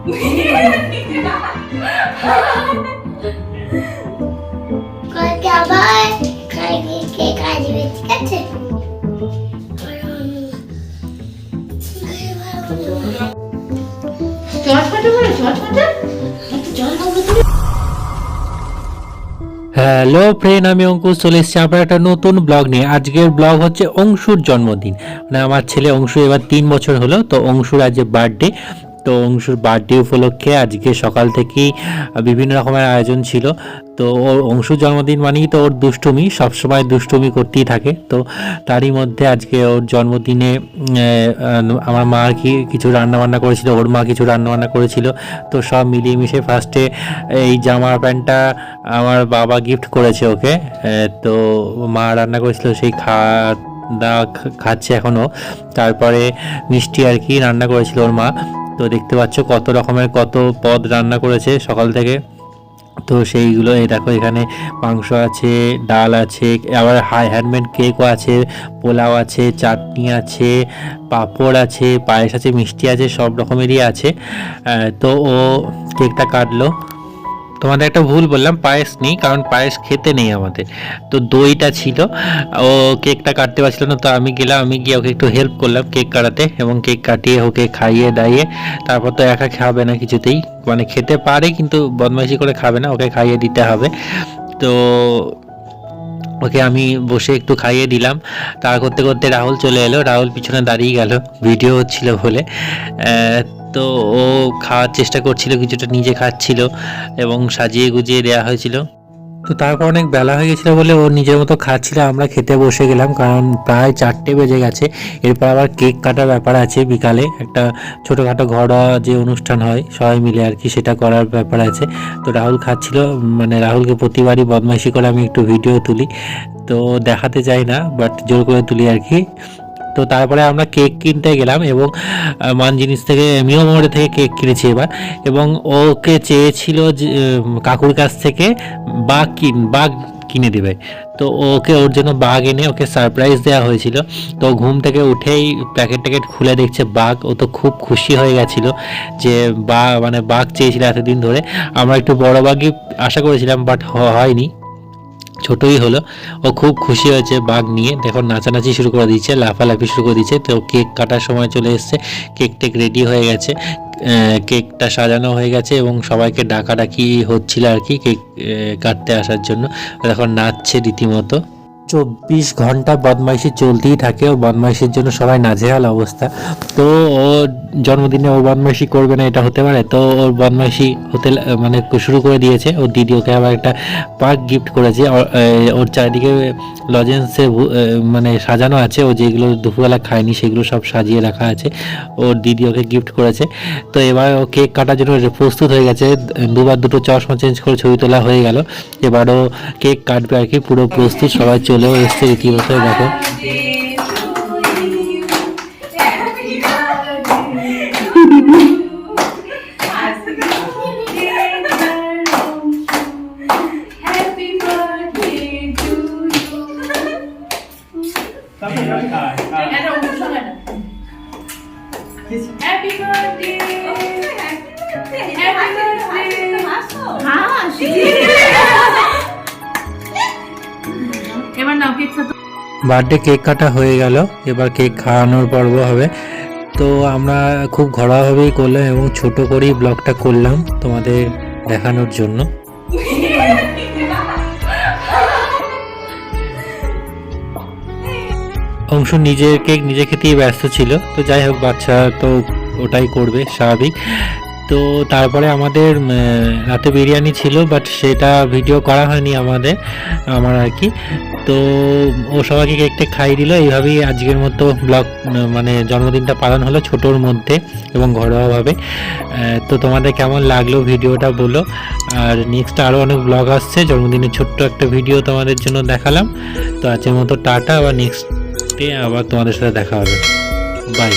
Hello friend, আমি অঙ্কুশ চলে এসেছি আপনার একটা নতুন ব্লগ নিয়ে। আজকের ব্লগ হচ্ছে অংশুর জন্মদিন। মানে আমার ছেলে অংশু এবার 3 বছর হলো, তো অংশুর আজ বার্থডে। তো অংশুর বার্থডে উপলক্ষে আজকে সকাল থেকেই বিভিন্ন রকমের আয়োজন ছিল। তো ওর অংশুর জন্মদিন মানেই তো ওর দুষ্টুমি, সবসময় দুষ্টুমি করতেই থাকে। তো তারই মধ্যে আজকে ওর জন্মদিনে আমার মা আর কি কিছু রান্নাবান্না করেছিল, ওর মা কিছু রান্নাবান্না করেছিল। তো সব মিলিয়ে মিশে ফার্স্টে এই জামা প্যান্টটা আমার বাবা গিফট করেছে ওকে। তো মা রান্না করেছিল, সেই খাচ্ছে এখনও। তারপরে মিষ্টি আর কি রান্না করেছিল ওর মা। তো দেখতে পাচ্ছ কত রকমের কত পদ রান্না করেছে সকাল থেকে। তো সেইগুলো এই দেখো, এখানে মাংস আছে, ডাল আছে, আবার হ্যান্ডমেড কেকও আছে, পোলাও আছে, চাটনি আছে, পাঁপড় আছে, পায়েস আছে, মিষ্টি আছে, সব রকমেরই আছে। তো ও কেকটা কাটলো। তোমাদের একটা ভুল বললাম, পায়েস নেই, কারণ পায়েস খেতে নেই আমাদের। তো দইটা ছিল, ও কেকটা কাটতে পারছিল না, তো আমি গিয়ে ওকে একটু হেল্প করলাম কেক কাটাতে, এবং কেক কাটিয়ে ওকে খাইয়ে দাইয়ে তারপর তো একা খাবে না কিছুতেই, মানে খেতে পারে কিন্তু বদমাইশি করে খাবে না, ওকে খাইয়ে দিতে হবে। তো ওকে আমি বসে একটু খাইয়ে দিলাম। তার করতে করতে রাহুল চলে এলো, রাহুল পিছনে দাঁড়িয়ে গেল ভিডিও হচ্ছিল বলে। তো ও খাওয়ার চেষ্টা করছিল, কিছুটা নিজে খাচ্ছিল এবং সাজিয়ে গুজিয়ে দেওয়া হয়েছিল। তো তারপর অনেক বেলা হয়ে গেছিলো বলে ও নিজের মতো খাচ্ছিল, আমরা খেতে বসে গেলাম, কারণ প্রায় 4টে বেজে গেছে। এরপর আবার কেক কাটার ব্যাপার আছে, বিকালে একটা ছোটোখাটো ঘরোয়া যে অনুষ্ঠান হয় সবাই মিলে আর কি, সেটা করার ব্যাপার আছে। তো রাহুল খাচ্ছিল, মানে রাহুলকে প্রতিবারই বদমাইশি করে আমি একটু ভিডিও তুলি, তো দেখাতে চাই না, বাট জোর করে তুলি আর কি। তো তারপরে আমরা কেক কিনতে গেলাম, এবং মান জিনিস থেকে মিও মোড়ে থেকে কেক কিনেছি এবার। এবং ওকে চেয়েছিল যে কাকুর কাছ থেকে বাঘ কিনে দেবে, তো ওকে ওর জন্য বাঘ এনে ওকে সারপ্রাইজ দেওয়া হয়েছিল। তো ঘুম থেকে উঠেই প্যাকেট খুলে দেখছে বাঘ, ও তো খুব খুশি হয়ে গেছিলো যে বাঘ চেয়েছিল এতদিন ধরে। আমরা একটু বড় বাঘই আশা করেছিলাম, বাট হয়নি, ছোটই হলো। ও খুব খুশি হয়েছে বাঘ নিয়ে, দেখো নাচানাচি শুরু করে দিচ্ছে, লাফালাফি শুরু করে দিচ্ছে। তো কেক কাটার সময় চলে এসছে, কেক রেডি হয়ে গেছে, কেকটা সাজানো হয়ে গেছে এবং সবাইকে ডাকাডাকি হচ্ছিল আর কি কেক কাটতে আসার জন্য। এখন নাচছে রীতিমতো। 24 ঘন্টা বদমাইশি চলতেই থাকে, ও বদমাইশির জন্য সবাই নাজেহাল অবস্থা। তো ও জন্মদিনে ও বদমাইশি করবে না এটা হতে পারে? তো ওর বদমাইশি হতে মানে শুরু করে দিয়েছে। ওর দিদি ওকে আবার একটা পার্ক গিফট করেছে, ওর চারিদিকে লজেন্সে মানে সাজানো আছে, ও যেগুলো দুপুরবেলা খায়নি সেগুলো সব সাজিয়ে রাখা আছে, ওর দিদি ওকে গিফট করেছে। তো এবার ও কেক কাটার জন্য প্রস্তুত হয়ে গেছে, দুবার দুটো চশমা চেঞ্জ করে ছবি তোলা হয়ে গেল, এবারও কেক কাটবে আর কি, পুরো প্রস্তুত, সবাই চলেও এসছে রীতিমতো। দেখো বার্থডে কেক কাটা হয়ে গেল, এবার কেক খাওয়ানোর পর্ব হবে। তো আমরা খুব ঘরোয়াভাবেই করলাম এবং ছোট করেই ব্লগটা করলাম তোমাদের দেখানোর জন্য। অংশ নিজের কেক নিজে খেতেই ব্যস্ত ছিল, তো যাই হোক, বাচ্চা তো ওটাই করবে স্বাভাবিক। তো তারপরে আমাদের রাতে বিরিয়ানি ছিল, বাট সেটা ভিডিও করা হয়নি আমার আর কি। তো ও সবাইকে কেকটা খাইয়ে দিল। এইভাবেই আজকের মতো ব্লগ মানে জন্মদিনটা পালন হলো ছোটোর মধ্যে এবং ঘরোয়াভাবে। তো তোমাদের কেমন লাগলো ভিডিওটা বলো। আর নেক্সট আরও অনেক ব্লগ আসছে, জন্মদিনের ছোট্ট একটা ভিডিও তোমাদের জন্য দেখালাম। তো আজকের মতো টাটা, আবার নেক্সট ডে আবার তোমাদের সাথে দেখা হবে, বাই।